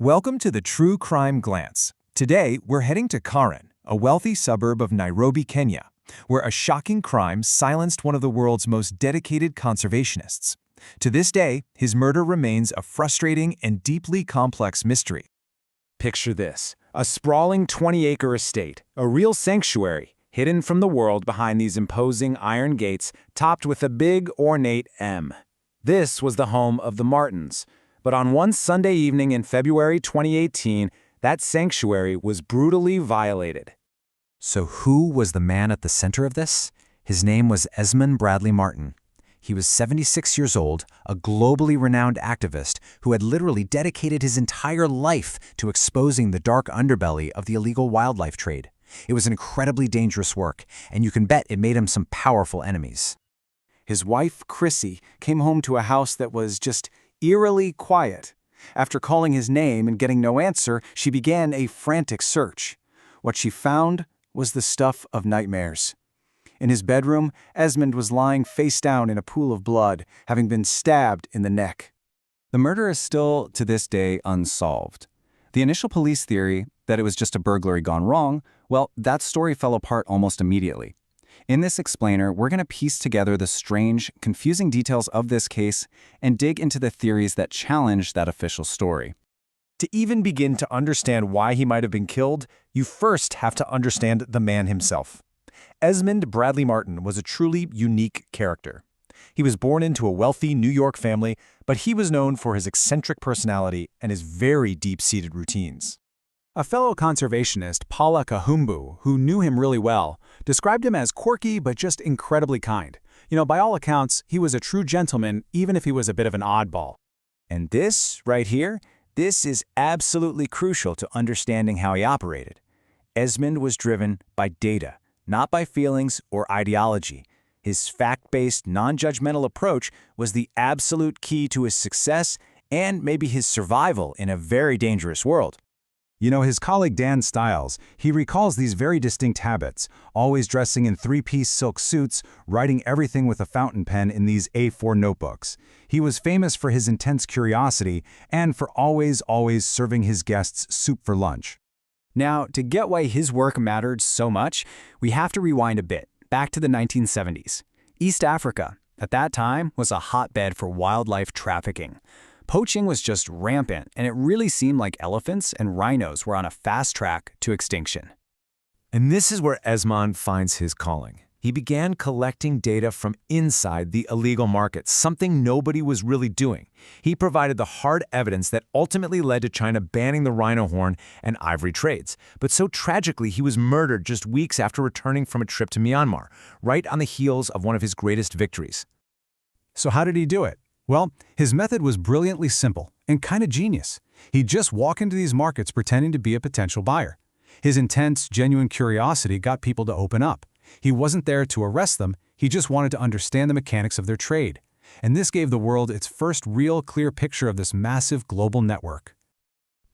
Welcome to the True Crime Glance. Today, we're heading to Karen, a wealthy suburb of Nairobi, Kenya, where a shocking crime silenced one of the world's most dedicated conservationists. To this day, his murder remains a frustrating and deeply complex mystery. Picture this, a sprawling 20-acre estate, a real sanctuary, hidden from the world behind these imposing iron gates topped with a big, ornate M. This was the home of the Martins. But on one Sunday evening in February 2018, that sanctuary was brutally violated. So who was the man at the center of this? His name was Esmond Bradley Martin. He was 76 years old, a globally renowned activist who had literally dedicated his entire life to exposing the dark underbelly of the illegal wildlife trade. It was incredibly dangerous work, and you can bet it made him some powerful enemies. His wife, Chrissy, came home to a house that was just eerily quiet. After calling his name and getting no answer, she began a frantic search. What she found was the stuff of nightmares. In his bedroom, Esmond was lying face down in a pool of blood, having been stabbed in the neck. The murder is still, to this day, unsolved. The initial police theory, that it was just a burglary gone wrong, well, that story fell apart almost immediately. In this explainer, we're going to piece together the strange, confusing details of this case and dig into the theories that challenge that official story. To even begin to understand why he might have been killed, you first have to understand the man himself. Esmond Bradley Martin was a truly unique character. He was born into a wealthy New York family, but he was known for his eccentric personality and his very deep-seated routines. A fellow conservationist, Paula Kahumbu, who knew him really well, described him as quirky but just incredibly kind. By all accounts, he was a true gentleman, even if he was a bit of an oddball. And this, right here, this is absolutely crucial to understanding how he operated. Esmond was driven by data, not by feelings or ideology. His fact-based, non-judgmental approach was the absolute key to his success and maybe his survival in a very dangerous world. His colleague Dan Stiles, he recalls these very distinct habits, always dressing in three-piece silk suits, writing everything with a fountain pen in these A4 notebooks. He was famous for his intense curiosity and for always serving his guests soup for lunch. Now, to get why his work mattered so much, we have to rewind a bit, back to the 1970s. East Africa, at that time, was a hotbed for wildlife trafficking. Poaching was just rampant, and it really seemed like elephants and rhinos were on a fast track to extinction. And this is where Esmond finds his calling. He began collecting data from inside the illegal market, something nobody was really doing. He provided the hard evidence that ultimately led to China banning the rhino horn and ivory trades. But so tragically, he was murdered just weeks after returning from a trip to Myanmar, right on the heels of one of his greatest victories. So how did he do it? Well, his method was brilliantly simple and kind of genius. He'd just walk into these markets pretending to be a potential buyer. His intense, genuine curiosity got people to open up. He wasn't there to arrest them, he just wanted to understand the mechanics of their trade. And this gave the world its first real clear picture of this massive global network.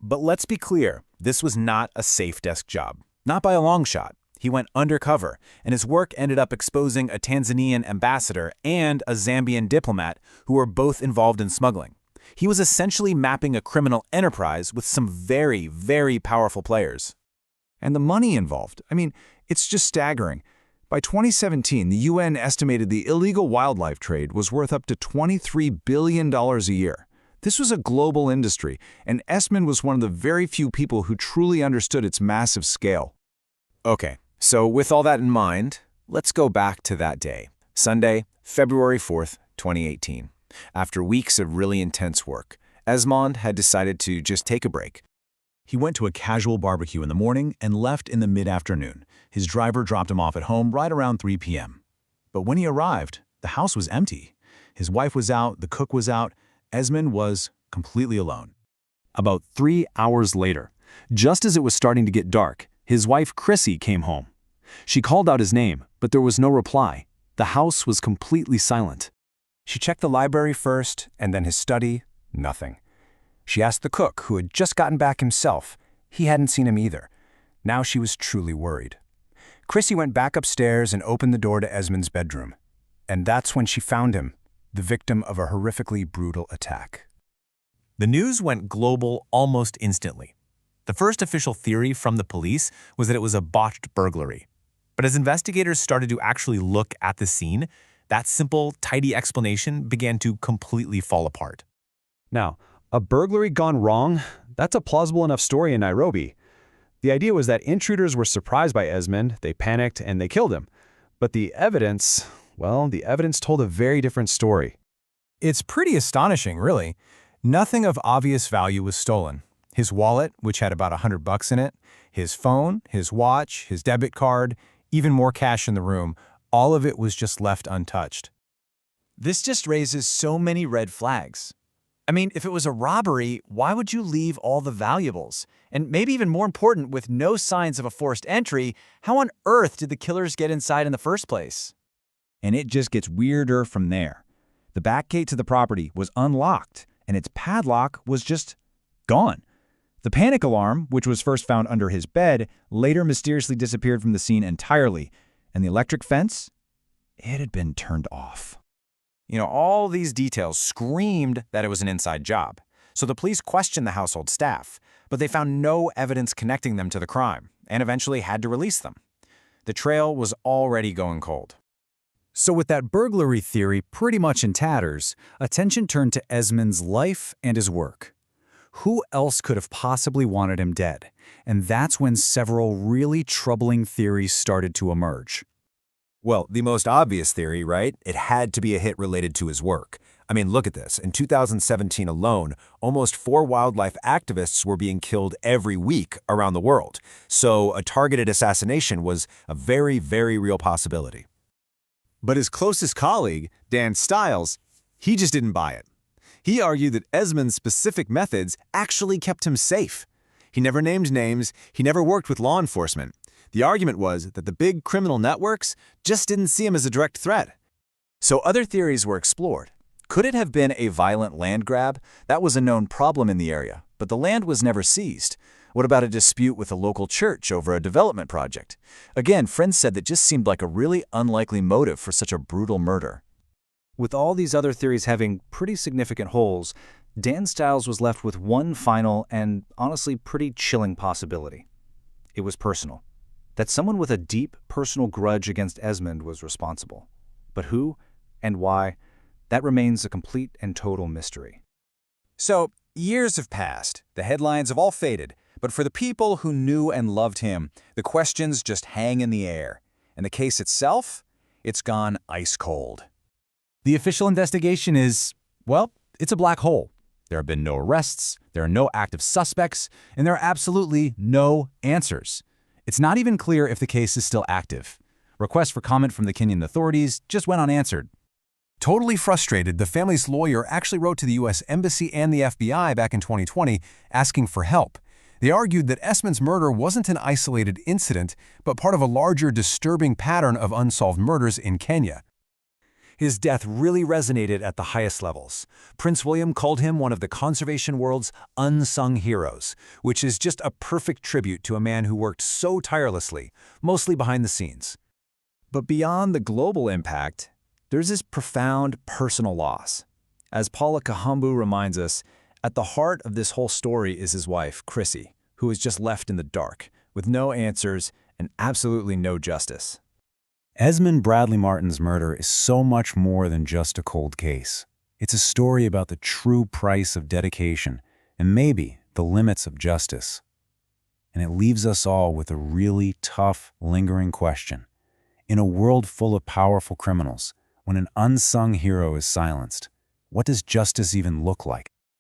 But let's be clear, this was not a safe desk job. Not by a long shot. He went undercover, and his work ended up exposing a Tanzanian ambassador and a Zambian diplomat who were both involved in smuggling. He was essentially mapping a criminal enterprise with some very, very powerful players. And the money involved, it's just staggering. By 2017, the UN estimated the illegal wildlife trade was worth up to $23 billion a year. This was a global industry, and Esmond was one of the very few people who truly understood its massive scale. Okay. So with all that in mind, let's go back to that day, Sunday, February 4th, 2018. After weeks of really intense work, Esmond had decided to just take a break. He went to a casual barbecue in the morning and left in the mid-afternoon. His driver dropped him off at home right around 3 p.m. But when he arrived, the house was empty. His wife was out, the cook was out, Esmond was completely alone. About 3 hours later, just as it was starting to get dark, his wife Chrissy came home. She called out his name, but there was no reply. The house was completely silent. She checked the library first, and then his study, nothing. She asked the cook, who had just gotten back himself. He hadn't seen him either. Now she was truly worried. Chrissy went back upstairs and opened the door to Esmond's bedroom. And that's when she found him, the victim of a horrifically brutal attack. The news went global almost instantly. The first official theory from the police was that it was a botched burglary. But as investigators started to actually look at the scene, that simple, tidy explanation began to completely fall apart. Now, a burglary gone wrong? That's a plausible enough story in Nairobi. The idea was that intruders were surprised by Esmond, they panicked, and they killed him. But the evidence told a very different story. It's pretty astonishing, really. Nothing of obvious value was stolen. His wallet, which had about $100 in it, his phone, his watch, his debit card, even more cash in the room, all of it was just left untouched. This just raises so many red flags. I mean, if it was a robbery, why would you leave all the valuables? And maybe even more important, with no signs of a forced entry, how on earth did the killers get inside in the first place? And it just gets weirder from there. The back gate to the property was unlocked, and its padlock was just gone. The panic alarm, which was first found under his bed, later mysteriously disappeared from the scene entirely, and the electric fence, it had been turned off. All these details screamed that it was an inside job. So the police questioned the household staff, but they found no evidence connecting them to the crime, and eventually had to release them. The trail was already going cold. So with that burglary theory pretty much in tatters, attention turned to Esmond's life and his work. Who else could have possibly wanted him dead? And that's when several really troubling theories started to emerge. Well, the most obvious theory, right? It had to be a hit related to his work. I mean, look at this. In 2017 alone, almost 4 wildlife activists were being killed every week around the world. So a targeted assassination was a very, very real possibility. But his closest colleague, Dan Stiles, he just didn't buy it. He argued that Esmond's specific methods actually kept him safe. He never named names, he never worked with law enforcement. The argument was that the big criminal networks just didn't see him as a direct threat. So other theories were explored. Could it have been a violent land grab? That was a known problem in the area, but the land was never seized. What about a dispute with a local church over a development project? Again, friends said that just seemed like a really unlikely motive for such a brutal murder. With all these other theories having pretty significant holes, Dan Stiles was left with one final and honestly pretty chilling possibility. It was personal. That someone with a deep personal grudge against Esmond was responsible. But who and why? That remains a complete and total mystery. So, years have passed, the headlines have all faded, but for the people who knew and loved him, the questions just hang in the air. And the case itself, it's gone ice cold. The official investigation is, well, it's a black hole. There have been no arrests, there are no active suspects, and there are absolutely no answers. It's not even clear if the case is still active. Requests for comment from the Kenyan authorities just went unanswered. Totally frustrated, the family's lawyer actually wrote to the U.S. Embassy and the FBI back in 2020 asking for help. They argued that Esmond's murder wasn't an isolated incident, but part of a larger disturbing pattern of unsolved murders in Kenya. His death really resonated at the highest levels. Prince William called him one of the conservation world's unsung heroes, which is just a perfect tribute to a man who worked so tirelessly, mostly behind the scenes. But beyond the global impact, there's this profound personal loss. As Paula Kahambu reminds us, at the heart of this whole story is his wife, Chrissy, who is just left in the dark, with no answers and absolutely no justice. Esmond Bradley Martin's murder is so much more than just a cold case. It's a story about the true price of dedication and maybe the limits of justice. And it leaves us all with a really tough, lingering question. In a world full of powerful criminals, when an unsung hero is silenced, what does justice even look like?